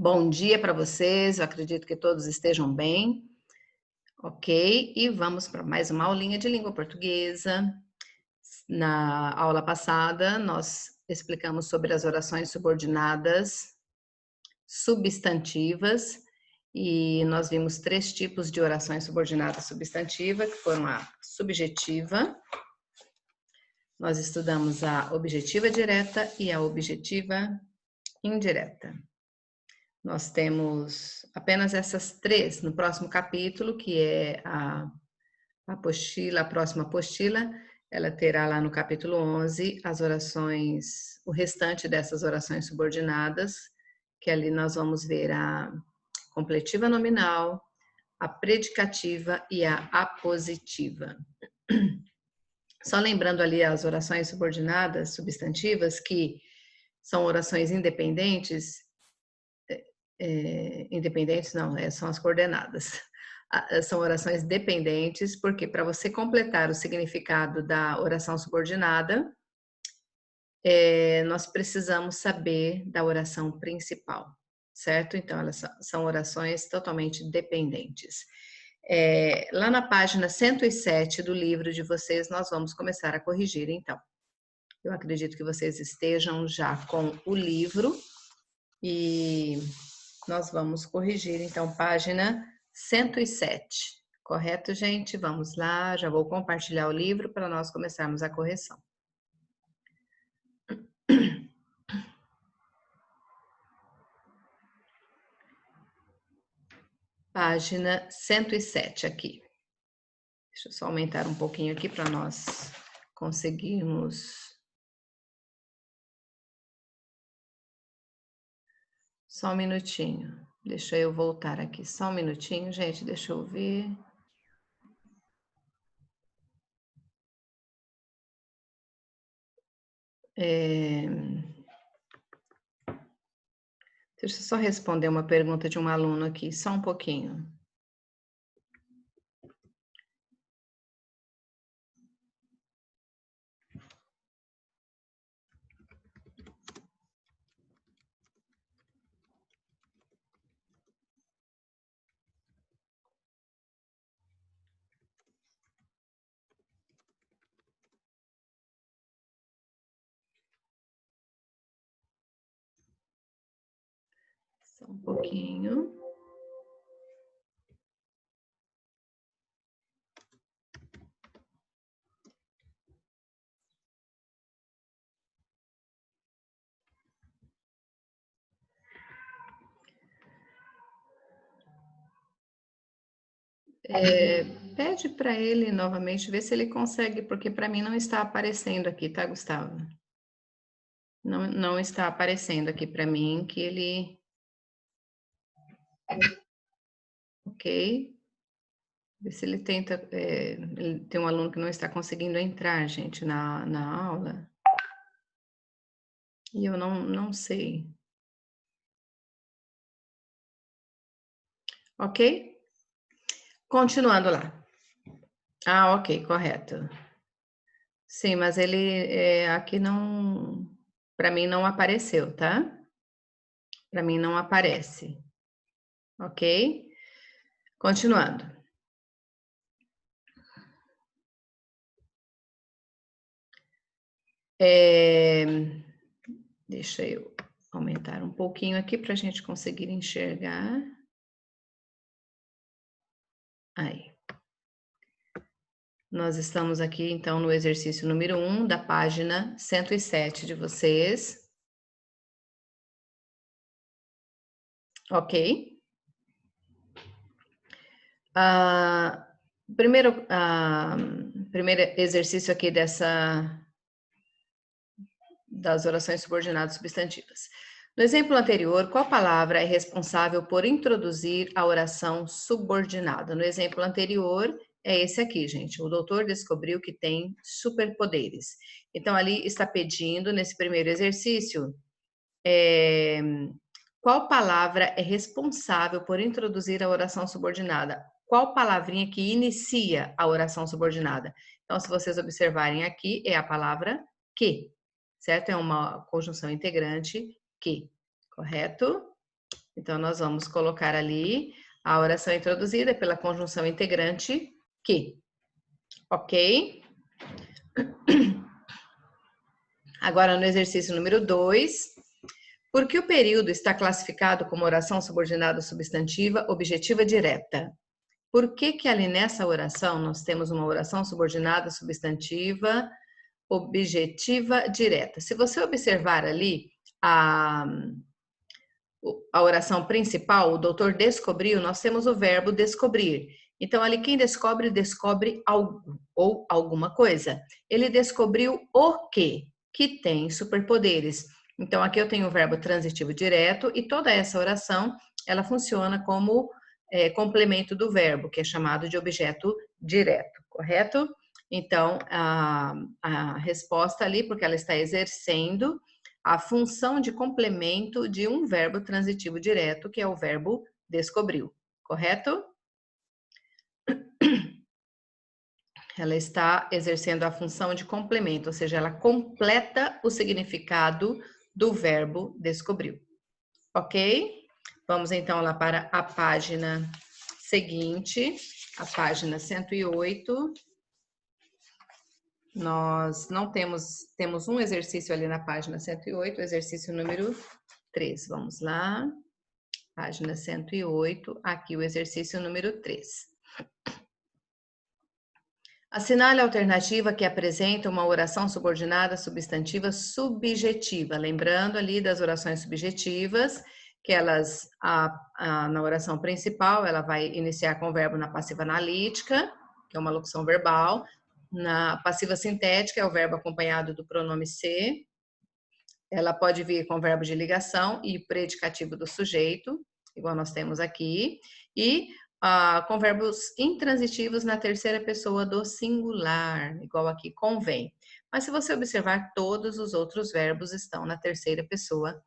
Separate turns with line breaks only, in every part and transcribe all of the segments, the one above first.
Bom dia para vocês, eu acredito que todos estejam bem, ok? E vamos para mais uma aulinha de língua portuguesa. Na aula passada, nós explicamos sobre as orações subordinadas substantivas e nós vimos 3 tipos de orações subordinadas substantiva, que foram a subjetiva, nós estudamos a objetiva direta e a objetiva indireta. Nós temos apenas essas 3 no próximo capítulo, que é a apostila, a próxima apostila, ela terá lá no capítulo 11 as orações, o restante dessas orações subordinadas, que ali nós vamos ver a completiva nominal, a predicativa e a apositiva. Só lembrando ali as orações subordinadas substantivas, que são orações independentes, independentes não, são as coordenadas. São orações dependentes, porque para você completar o significado da oração subordinada, nós precisamos saber da oração principal, certo? Então, elas são orações totalmente dependentes. Lá na página 107 do livro de vocês, nós vamos começar a corrigir, então. Eu acredito que vocês estejam já com o livro e nós vamos corrigir, então, página 107. Correto, gente? Vamos lá, já vou compartilhar o livro para nós começarmos a correção. Página 107 aqui. Deixa eu só aumentar um pouquinho aqui para nós conseguirmos. Só um minutinho. Deixa eu voltar aqui. Só um minutinho, gente. Deixa eu ver. Deixa eu só responder uma pergunta de um aluno aqui. Só um pouquinho. Só um pouquinho. Pede para ele novamente, ver se ele consegue, porque para mim não está aparecendo aqui, tá, Gustavo? Não está aparecendo aqui para mim que ele... Ok. Ver se ele tenta... ele tem um aluno que não está conseguindo entrar, gente, na aula. E eu não sei. Ok? Continuando lá. Ah, ok, correto. Sim, mas ele aqui não... Para mim não apareceu, tá? Para mim não aparece. Ok? Continuando. Deixa eu aumentar um pouquinho aqui para a gente conseguir enxergar. Aí. Nós estamos aqui, então, no exercício número 1 da página 107 de vocês. Ok? Primeiro exercício aqui das orações subordinadas substantivas. No exemplo anterior, qual palavra é responsável por introduzir a oração subordinada? No exemplo anterior, é esse aqui, gente. O doutor descobriu que tem superpoderes. Então, ali está pedindo, nesse primeiro exercício, qual palavra é responsável por introduzir a oração subordinada? Qual palavrinha que inicia a oração subordinada? Então, se vocês observarem aqui, é a palavra que, certo? É uma conjunção integrante que, correto? Então, nós vamos colocar ali a oração introduzida pela conjunção integrante que. Ok? Agora, no exercício número 2, por que o período está classificado como oração subordinada substantiva objetiva direta? Por que ali nessa oração nós temos uma oração subordinada substantiva objetiva direta? Se você observar ali a oração principal, o doutor descobriu, nós temos o verbo descobrir. Então, ali quem descobre, descobre algo ou alguma coisa. Ele descobriu o quê? Que tem superpoderes. Então, aqui eu tenho o verbo transitivo direto e toda essa oração, ela funciona como complemento do verbo, que é chamado de objeto direto, correto? Então, a resposta ali, porque ela está exercendo a função de complemento de um verbo transitivo direto, que é o verbo descobriu, correto? Ela está exercendo a função de complemento, ou seja, ela completa o significado do verbo descobriu, ok? Vamos então lá para a página seguinte, a página 108. Nós não temos um exercício ali na página 108, o exercício número 3. Vamos lá, página 108, aqui o exercício número 3. Assinale a alternativa que apresenta uma oração subordinada substantiva subjetiva. Lembrando ali das orações subjetivas, que elas, na oração principal, ela vai iniciar com o verbo na passiva analítica, que é uma locução verbal. Na passiva sintética, é o verbo acompanhado do pronome se. Ela pode vir com o verbo de ligação e predicativo do sujeito, igual nós temos aqui. E com verbos intransitivos na terceira pessoa do singular, igual aqui, convém. Mas se você observar, todos os outros verbos estão na terceira pessoa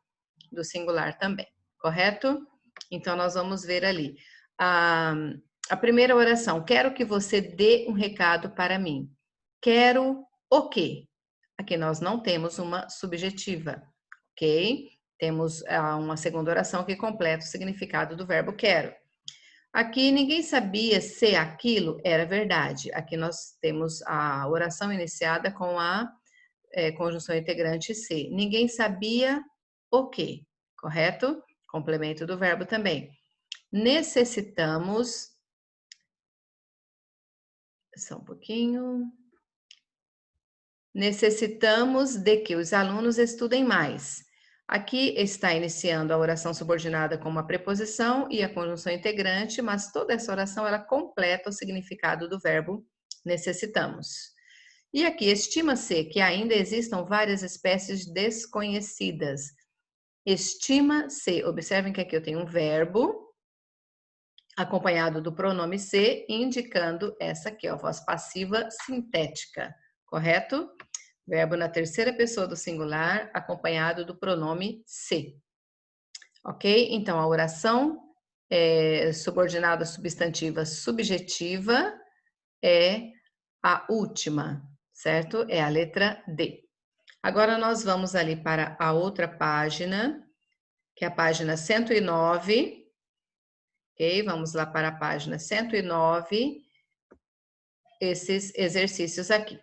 do singular também, correto? Então, nós vamos ver ali. A primeira oração, quero que você dê um recado para mim. Quero o quê? Aqui nós não temos uma subjetiva, ok? Temos uma segunda oração que completa o significado do verbo quero. Aqui ninguém sabia se aquilo era verdade. Aqui nós temos a oração iniciada com a conjunção integrante se. Ninguém sabia o quê, correto? Complemento do verbo também. Necessitamos. Só um pouquinho. Necessitamos de que os alunos estudem mais. Aqui está iniciando a oração subordinada com uma preposição e a conjunção integrante, mas toda essa oração ela completa o significado do verbo necessitamos. E aqui estima-se que ainda existam várias espécies desconhecidas. Estima-se, observem que aqui eu tenho um verbo acompanhado do pronome se, indicando essa aqui, ó, voz passiva sintética, correto? Verbo na terceira pessoa do singular, acompanhado do pronome se. Ok? Então, a oração subordinada substantiva subjetiva é a última, certo? É a letra D. Agora, nós vamos ali para a outra página, que é a página 109. Ok? Vamos lá para a página 109, esses exercícios aqui.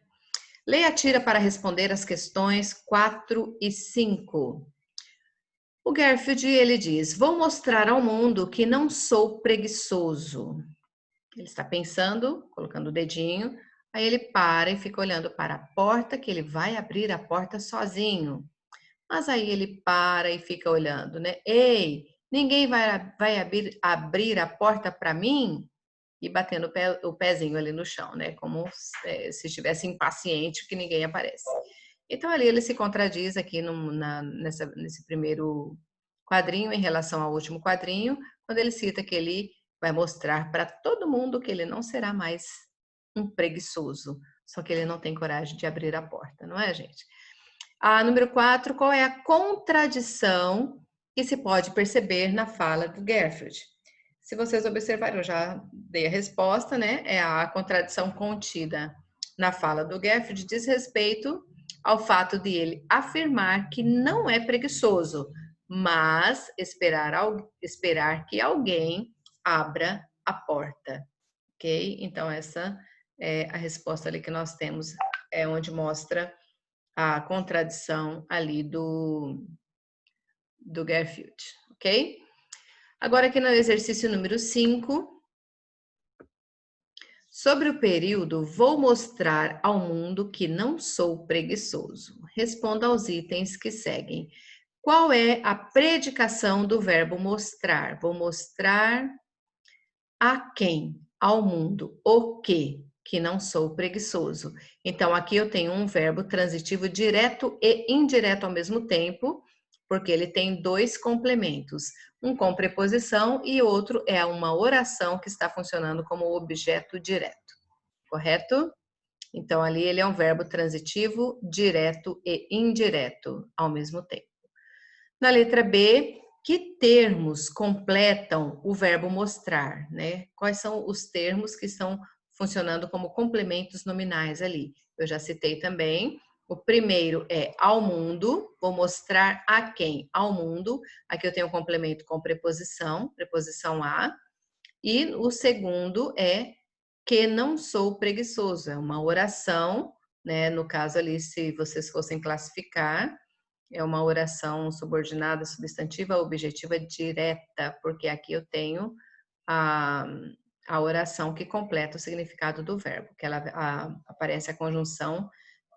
Leia a tira para responder as questões 4 e 5. O Garfield, ele diz, vou mostrar ao mundo que não sou preguiçoso. Ele está pensando, colocando o dedinho, aí ele para e fica olhando para a porta, que ele vai abrir a porta sozinho. Mas aí ele para e fica olhando, né? Ei, ninguém vai abrir a porta para mim? E batendo o pezinho ali no chão, né? Como se estivesse impaciente que ninguém aparece. Então, ali ele se contradiz aqui nesse primeiro quadrinho em relação ao último quadrinho, quando ele cita que ele vai mostrar para todo mundo que ele não será mais um preguiçoso, só que ele não tem coragem de abrir a porta, não é, gente? A número 4, qual é a contradição que se pode perceber na fala do Garfield? Se vocês observarem, eu já dei a resposta, né? É a contradição contida na fala do Garfield diz respeito ao fato de ele afirmar que não é preguiçoso, mas esperar que alguém abra a porta, ok? Então, essa é a resposta ali que nós temos, é onde mostra a contradição ali do Garfield, ok? Agora aqui no exercício número 5, sobre o período, vou mostrar ao mundo que não sou preguiçoso. Responda aos itens que seguem. Qual é a predicação do verbo mostrar? Vou mostrar a quem? Ao mundo. O quê? Que não sou preguiçoso. Então, aqui eu tenho um verbo transitivo direto e indireto ao mesmo tempo, porque ele tem dois complementos. Um com preposição e outro é uma oração que está funcionando como objeto direto. Correto? Então, ali ele é um verbo transitivo direto e indireto ao mesmo tempo. Na letra B, que termos completam o verbo mostrar, né? Quais são os termos que estão funcionando como complementos nominais ali? Eu já citei também. O primeiro é ao mundo, vou mostrar a quem? Ao mundo. Aqui eu tenho um complemento com preposição a. E o segundo é que não sou preguiçoso, é uma oração, né? No caso ali, se vocês fossem classificar, é uma oração subordinada, substantiva, objetiva direta, porque aqui eu tenho a oração que completa o significado do verbo, que aparece a conjunção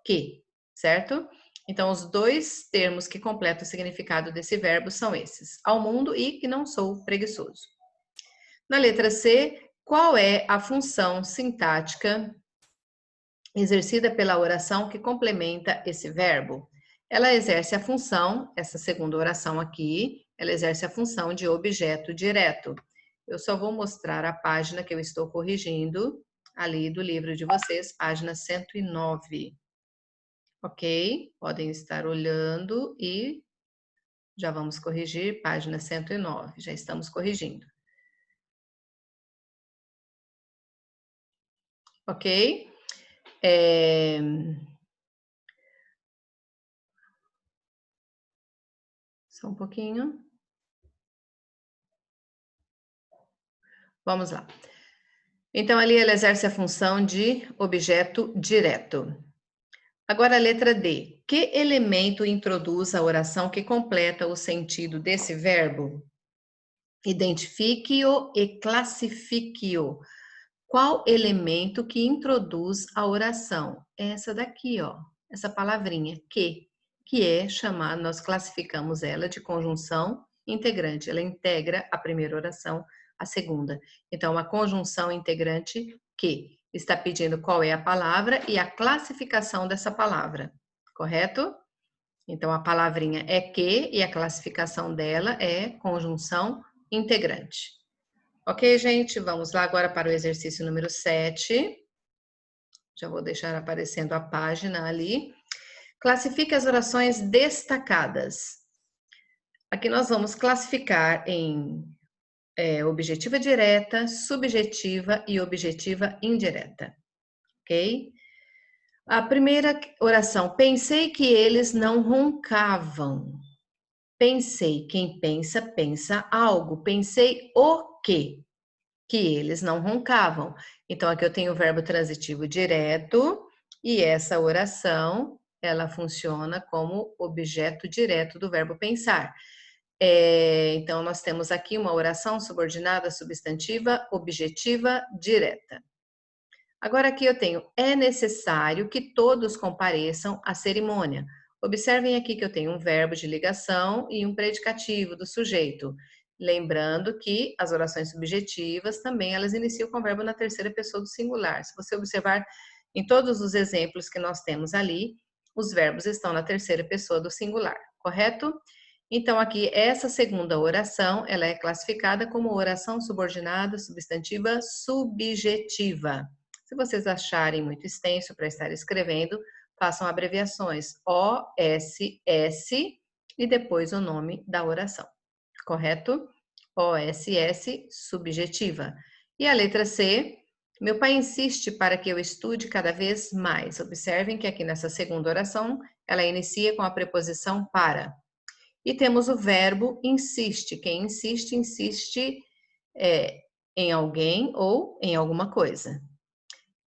que, certo? Então, os dois termos que completam o significado desse verbo são esses: ao mundo e que não sou preguiçoso. Na letra C, qual é a função sintática exercida pela oração que complementa esse verbo? Ela exerce a função, essa segunda oração aqui, ela exerce a função de objeto direto. Eu só vou mostrar a página que eu estou corrigindo, ali do livro de vocês, página 109. Ok? Podem estar olhando e já vamos corrigir, página 109, já estamos corrigindo. Ok? Só um pouquinho. Vamos lá. Então, ali ela exerce a função de objeto direto. Agora a letra D. Que elemento introduz a oração que completa o sentido desse verbo? Identifique-o e classifique-o. Qual elemento que introduz a oração? Essa daqui, ó. Essa palavrinha, que é chamada, nós classificamos ela de conjunção integrante. Ela integra a primeira oração, a segunda. Então, a conjunção integrante que está pedindo qual é a palavra e a classificação dessa palavra, correto? Então, a palavrinha é que e a classificação dela é conjunção integrante. Ok, gente? Vamos lá agora para o exercício número 7. Já vou deixar aparecendo a página ali. Classifique as orações destacadas. Aqui nós vamos classificar em objetiva direta, subjetiva e objetiva indireta. Ok? A primeira oração, pensei que eles não roncavam. Pensei, quem pensa, pensa algo. Pensei o quê? Que eles não roncavam. Então, aqui eu tenho o verbo transitivo direto e essa oração, ela funciona como objeto direto do verbo pensar. Então, nós temos aqui uma oração subordinada substantiva, objetiva, direta. Agora aqui eu tenho, é necessário que todos compareçam à cerimônia. Observem aqui que eu tenho um verbo de ligação e um predicativo do sujeito. Lembrando que as orações subjetivas também elas iniciam com o verbo na terceira pessoa do singular. Se você observar em todos os exemplos que nós temos ali, os verbos estão na terceira pessoa do singular, correto? Então, aqui, essa segunda oração, ela é classificada como oração subordinada, substantiva, subjetiva. Se vocês acharem muito extenso para estar escrevendo, façam abreviações OSS e depois o nome da oração, correto? OSS, subjetiva. E a letra C, meu pai insiste para que eu estude cada vez mais. Observem que aqui nessa segunda oração, ela inicia com a preposição para. E temos o verbo insiste. Quem insiste, insiste em alguém ou em alguma coisa.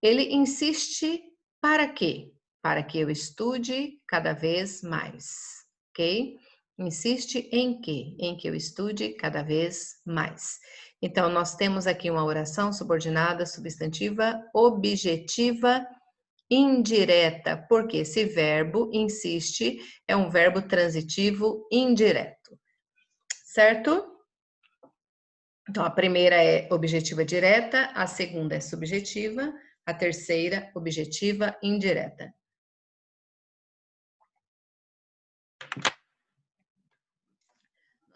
Ele insiste para quê? Para que eu estude cada vez mais, ok? Insiste em quê? Em que eu estude cada vez mais. Então, nós temos aqui uma oração subordinada, substantiva, objetiva, indireta, porque esse verbo insiste é um verbo transitivo indireto, certo? Então, a primeira é objetiva direta, a segunda é subjetiva, a terceira, objetiva indireta.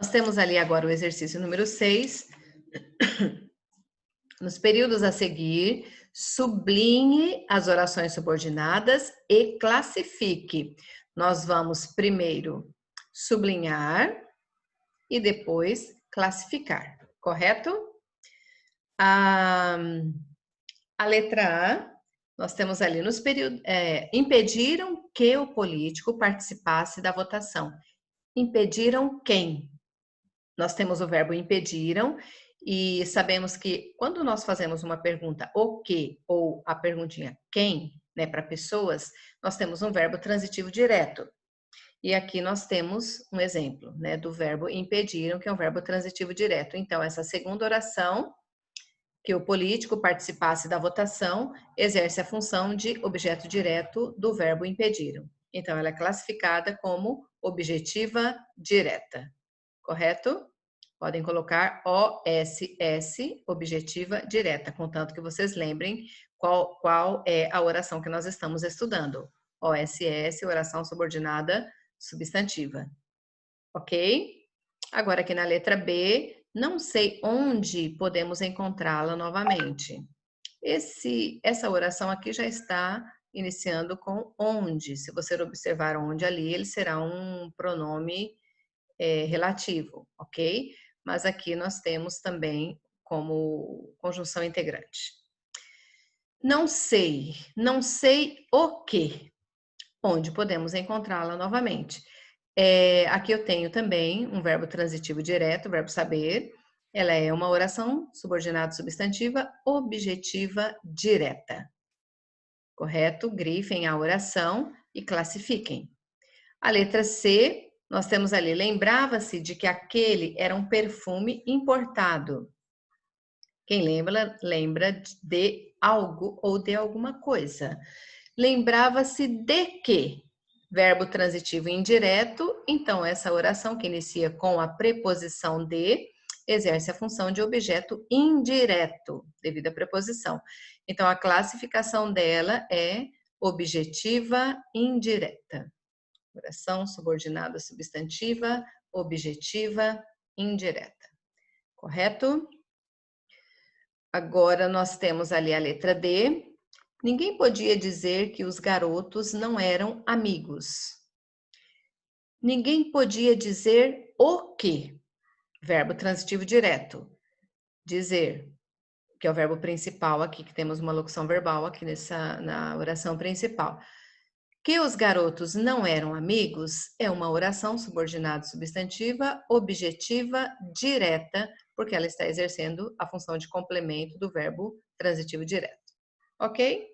Nós temos ali agora o exercício número 6. Nos períodos a seguir, sublinhe as orações subordinadas e classifique. Nós vamos primeiro sublinhar e depois classificar, correto? A letra A, nós temos ali nos períodos, impediram que o político participasse da votação. Impediram quem? Nós temos o verbo impediram e sabemos que quando nós fazemos uma pergunta o que ou a perguntinha quem, né, para pessoas, nós temos um verbo transitivo direto. E aqui nós temos um exemplo, né, do verbo impediram, que é um verbo transitivo direto. Então, essa segunda oração, que o político participasse da votação, exerce a função de objeto direto do verbo impediram. Então, ela é classificada como objetiva direta, correto? Podem colocar OSS, objetiva direta, contanto que vocês lembrem qual é a oração que nós estamos estudando. OSS, oração subordinada substantiva. Ok? Agora aqui na letra B, não sei onde podemos encontrá-la novamente. Essa oração aqui já está iniciando com onde. Se você observar onde ali, ele será um pronome relativo, ok? Mas aqui nós temos também como conjunção integrante. Não sei o que. Onde podemos encontrá-la novamente? Aqui eu tenho também um verbo transitivo direto, o verbo saber. Ela é uma oração subordinada substantiva objetiva direta. Correto? Grifem a oração e classifiquem. A letra C, nós temos ali, lembrava-se de que aquele era um perfume importado. Quem lembra de algo ou de alguma coisa. Lembrava-se de quê? Verbo transitivo indireto, então essa oração que inicia com a preposição de exerce a função de objeto indireto, devido à preposição. Então a classificação dela é objetiva indireta. Oração subordinada substantiva, objetiva indireta. Correto? Agora nós temos ali a letra D. Ninguém podia dizer que os garotos não eram amigos. Ninguém podia dizer o quê? Verbo transitivo direto. Dizer, que é o verbo principal aqui, que temos uma locução verbal aqui na oração principal. Que os garotos não eram amigos é uma oração subordinada substantiva, objetiva, direta, porque ela está exercendo a função de complemento do verbo transitivo direto. Ok?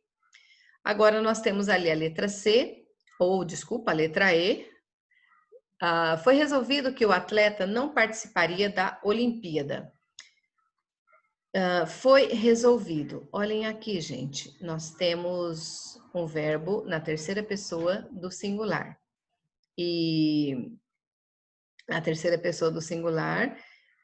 Agora nós temos ali a letra C, ou desculpa, a letra E. Foi resolvido que o atleta não participaria da Olimpíada. Foi resolvido. Olhem aqui, gente. Nós temos um verbo na terceira pessoa do singular. E na terceira pessoa do singular,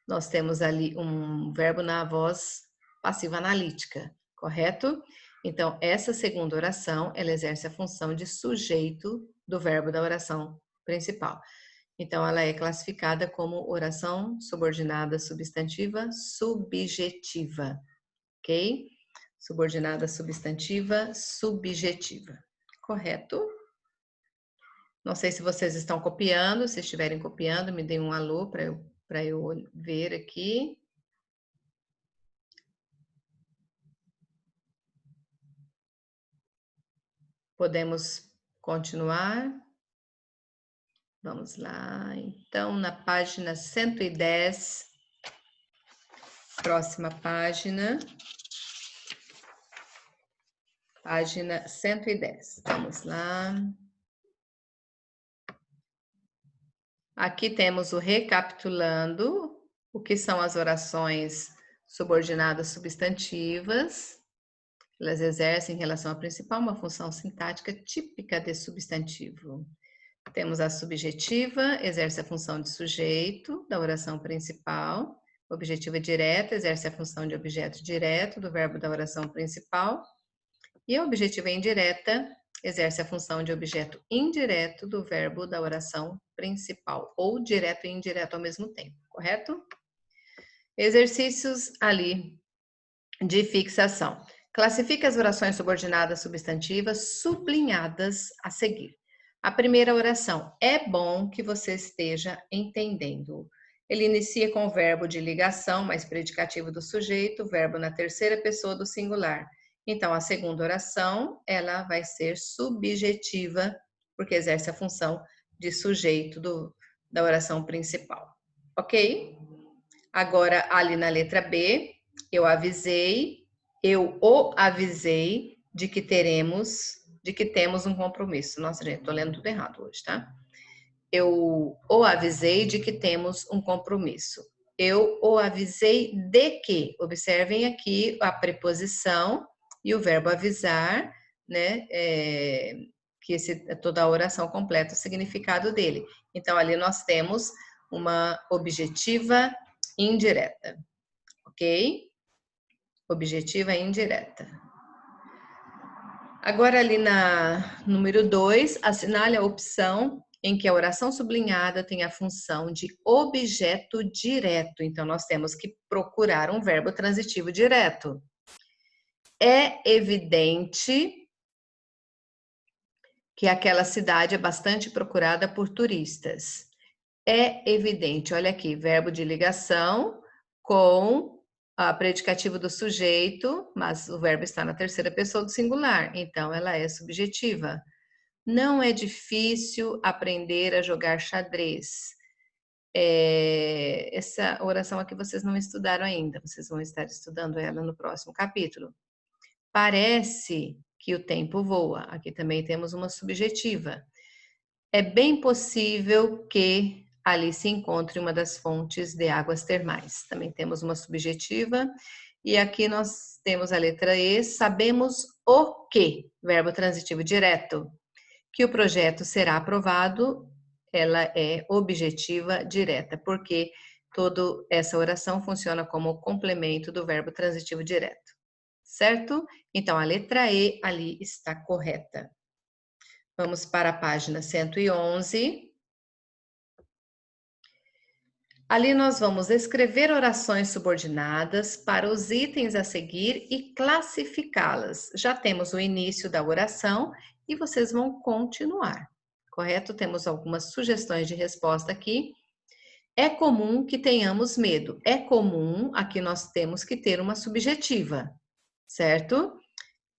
nós temos ali um verbo na voz passiva analítica, correto? Então, essa segunda oração, ela exerce a função de sujeito do verbo da oração principal. Então, ela é classificada como oração subordinada substantiva subjetiva, ok? Subordinada substantiva subjetiva, correto? Não sei se vocês estão copiando, se estiverem copiando, me deem um alô para eu ver aqui. Podemos continuar? Vamos lá, então, na página 110, próxima página, página 110. Vamos lá. Aqui temos o recapitulando, o que são as orações subordinadas substantivas. Elas exercem em relação à principal uma função sintática típica de substantivo. Temos a subjetiva, exerce a função de sujeito da oração principal. Objetiva direta, exerce a função de objeto direto do verbo da oração principal. E a objetiva indireta, exerce a função de objeto indireto do verbo da oração principal, ou direto e indireto ao mesmo tempo, correto? Exercícios ali de fixação. Classifique as orações subordinadas substantivas sublinhadas a seguir. A primeira oração, é bom que você esteja entendendo. Ele inicia com o verbo de ligação, mais predicativo do sujeito, verbo na terceira pessoa do singular. Então, a segunda oração, ela vai ser subjetiva, porque exerce a função de sujeito da oração principal. Ok? Agora, ali na letra B, eu o avisei de que temos um compromisso. Nossa, gente, tô lendo tudo errado hoje, tá? Eu o avisei de que temos um compromisso. Eu o avisei de que. Observem aqui a preposição e o verbo avisar, né? Que toda a oração completa o significado dele. Então, ali nós temos uma objetiva indireta, ok? Objetiva indireta. Agora, ali na número 2, assinale a opção em que a oração sublinhada tem a função de objeto direto. Então, nós temos que procurar um verbo transitivo direto. É evidente que aquela cidade é bastante procurada por turistas. É evidente, olha aqui, verbo de ligação com a predicativo do sujeito, mas o verbo está na terceira pessoa do singular, então ela é subjetiva. Não é difícil aprender a jogar xadrez. Essa oração aqui vocês não estudaram ainda, vocês vão estar estudando ela no próximo capítulo. Parece que o tempo voa. Aqui também temos uma subjetiva. É bem possível que ali se encontre uma das fontes de águas termais. Também temos uma subjetiva. E aqui nós temos a letra E, sabemos o que, verbo transitivo direto, que o projeto será aprovado, ela é objetiva direta, porque toda essa oração funciona como complemento do verbo transitivo direto, certo? Então, a letra E ali está correta. Vamos para a página 111. Ali nós vamos escrever orações subordinadas para os itens a seguir e classificá-las. Já temos o início da oração e vocês vão continuar, correto? Temos algumas sugestões de resposta aqui. É comum que tenhamos medo. É comum, aqui nós temos que ter uma subjetiva, certo?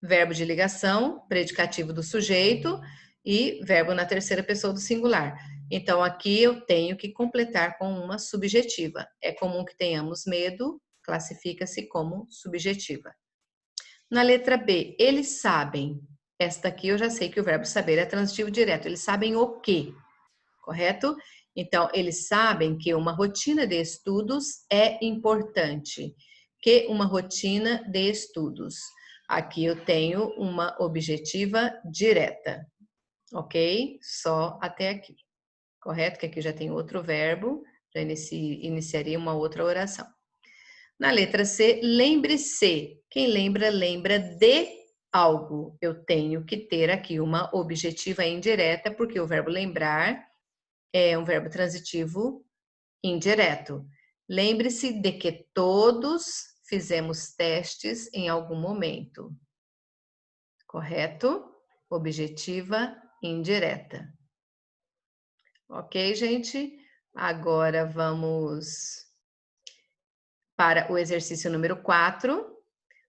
Verbo de ligação, predicativo do sujeito e verbo na terceira pessoa do singular. Então, aqui eu tenho que completar com uma subjetiva. É comum que tenhamos medo, classifica-se como subjetiva. Na letra B, eles sabem. Esta aqui eu já sei que o verbo saber é transitivo direto. Eles sabem o quê? Correto? Então, eles sabem que uma rotina de estudos é importante. Que uma rotina de estudos. Aqui eu tenho uma objetiva direta, ok? Só até aqui, correto? Que aqui já tem outro verbo, já iniciaria uma outra oração. Na letra C, lembre-se. Quem lembra, lembra de algo. Eu tenho que ter aqui uma objetiva indireta, porque o verbo lembrar é um verbo transitivo indireto. Lembre-se de que todos fizemos testes em algum momento. Correto? Objetiva indireta. Ok, gente? Agora vamos para o exercício número 4.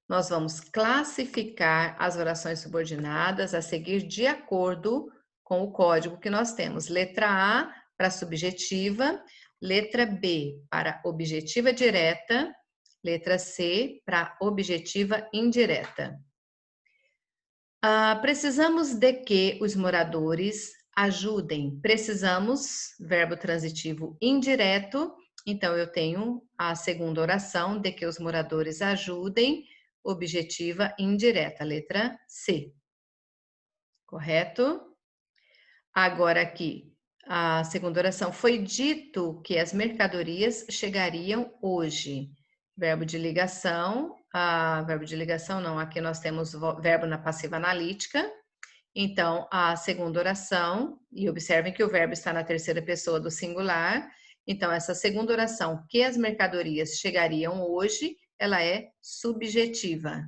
Nós vamos classificar as orações subordinadas a seguir de acordo com o código que nós temos. Letra A, para subjetiva, letra B para objetiva direta, letra C para objetiva indireta. Precisamos de que os moradores ajudem. Precisamos, verbo transitivo indireto. Então, eu tenho a segunda oração, de que os moradores ajudem, objetiva indireta, letra C. Correto? Agora aqui, a segunda oração. Foi dito que as mercadorias chegariam hoje. Verbo de ligação. Verbo de ligação não, aqui nós temos verbo na passiva analítica. Então, a segunda oração, e observem que o verbo está na terceira pessoa do singular. Então, essa segunda oração, que as mercadorias chegariam hoje, ela é subjetiva.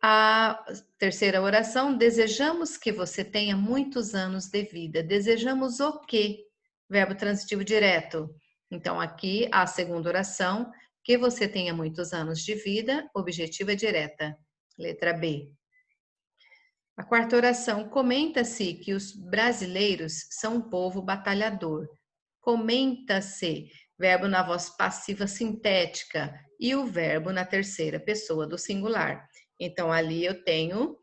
A terceira oração, desejamos que você tenha muitos anos de vida. Desejamos o quê? Verbo transitivo direto. Então, aqui, a segunda oração, que você tenha muitos anos de vida, objetiva direta, letra B. A quarta oração, comenta-se que os brasileiros são um povo batalhador. Comenta-se, verbo na voz passiva sintética e o verbo na terceira pessoa do singular. Então, ali eu tenho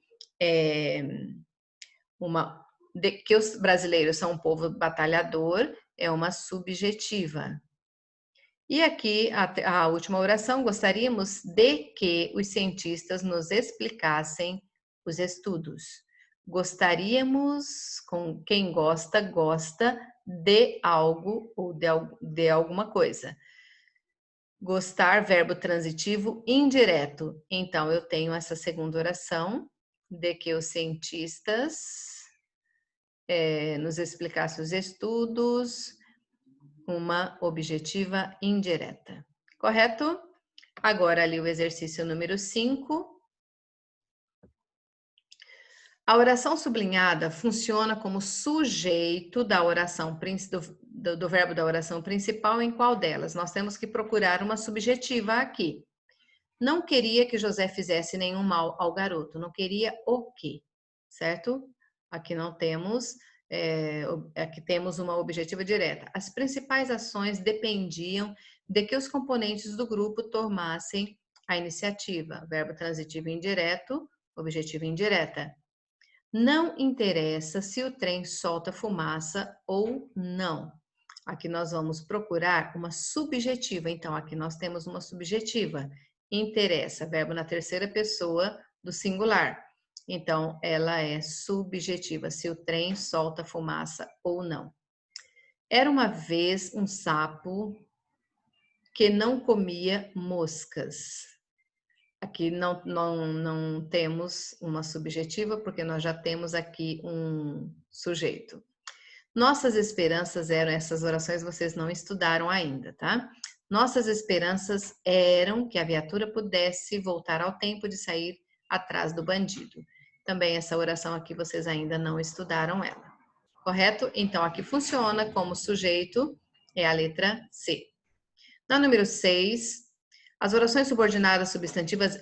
que os brasileiros são um povo batalhador, é uma subjetiva. E aqui, a última oração, gostaríamos de que os cientistas nos explicassem os estudos. Gostaríamos, com quem gosta, gosta de algo ou de alguma coisa. Gostar, verbo transitivo indireto. Então, eu tenho essa segunda oração, de que os cientistas nos explicassem os estudos, uma objetiva indireta. Correto? Agora, ali o exercício número 5. A oração sublinhada funciona como sujeito da oração do verbo da oração principal. Em qual delas? Nós temos que procurar uma subjetiva aqui. Não queria que José fizesse nenhum mal ao garoto. Não queria o quê? Certo? Aqui não temos, aqui temos uma objetiva direta. As principais ações dependiam de que os componentes do grupo tomassem a iniciativa. Verbo transitivo indireto, objetiva indireta. Não interessa se o trem solta fumaça ou não. Aqui nós vamos procurar uma subjetiva. Então, aqui nós temos uma subjetiva. Interessa, verbo na terceira pessoa do singular. Então, ela é subjetiva, se o trem solta fumaça ou não. Era uma vez um sapo que não comia moscas. Aqui não temos uma subjetiva, porque nós já temos aqui um sujeito. Nossas esperanças eram, essas orações vocês não estudaram ainda, tá? Nossas esperanças eram que a viatura pudesse voltar ao tempo de sair atrás do bandido. Também essa oração aqui vocês ainda não estudaram ela. Correto? Então, aqui funciona como sujeito, é a letra C. Na número 6, as orações subordinadas substantivas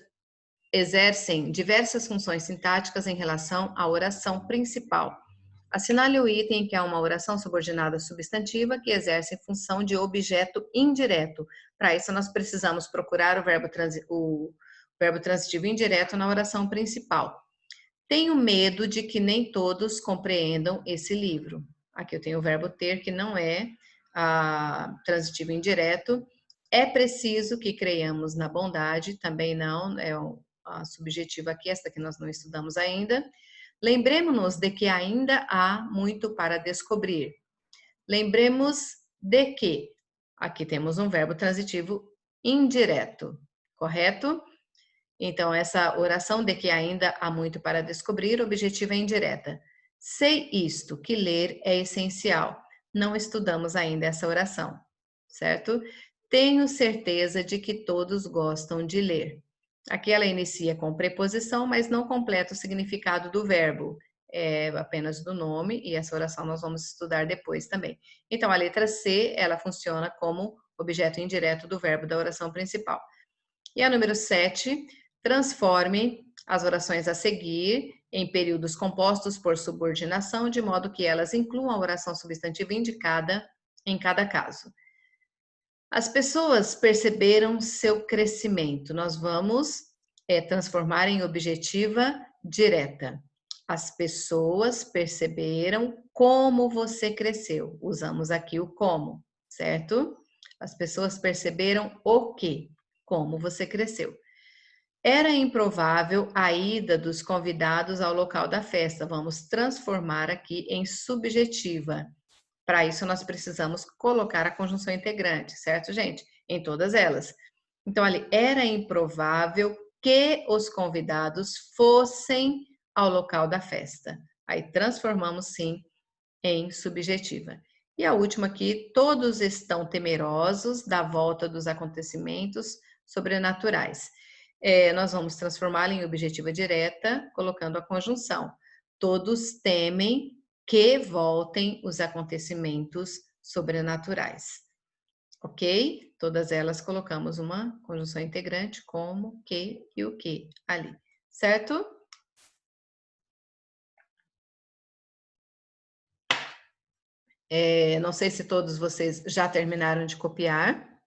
exercem diversas funções sintáticas em relação à oração principal. Assinale o item que é uma oração subordinada substantiva que exerce função de objeto indireto. Para isso, nós precisamos procurar o verbo transitivo indireto na oração principal. Tenho medo de que nem todos compreendam esse livro. Aqui eu tenho o verbo ter, que não é transitivo indireto. É preciso que creiamos na bondade, também não, é a subjetiva aqui, esta que nós não estudamos ainda. Lembremos-nos de que ainda há muito para descobrir. Lembremos de que, aqui temos um verbo transitivo indireto, correto? Então, essa oração de que ainda há muito para descobrir, objetiva é indireta. Sei isto, que ler é essencial. Não estudamos ainda essa oração, certo? Tenho certeza de que todos gostam de ler. Aqui ela inicia com preposição, mas não completa o significado do verbo. É apenas do nome, e essa oração nós vamos estudar depois também. Então, a letra C, ela funciona como objeto indireto do verbo da oração principal. E a número 7, transforme as orações a seguir em períodos compostos por subordinação, de modo que elas incluam a oração substantiva indicada em cada caso. As pessoas perceberam seu crescimento. Nós vamos transformar em objetiva direta. As pessoas perceberam como você cresceu. Usamos aqui o como, certo? As pessoas perceberam o quê? Como você cresceu. Era improvável a ida dos convidados ao local da festa. Vamos transformar aqui em subjetiva. Para isso, nós precisamos colocar a conjunção integrante, certo, gente? Em todas elas. Então, ali, era improvável que os convidados fossem ao local da festa. Aí, transformamos, sim, em subjetiva. E a última aqui, todos estão temerosos da volta dos acontecimentos sobrenaturais. Nós vamos transformá-la em objetiva direta, colocando a conjunção. Todos temem que voltem os acontecimentos sobrenaturais. Ok? Todas elas colocamos uma conjunção integrante, como, que e o que ali, certo? Não sei se todos vocês já terminaram de copiar.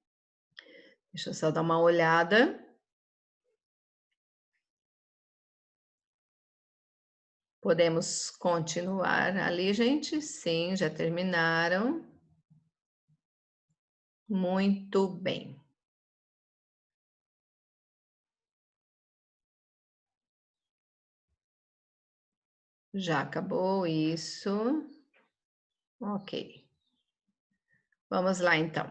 Deixa eu só dar uma olhada. Podemos continuar ali, gente? Sim, já terminaram. Muito bem. Já acabou isso. Ok. Vamos lá, então.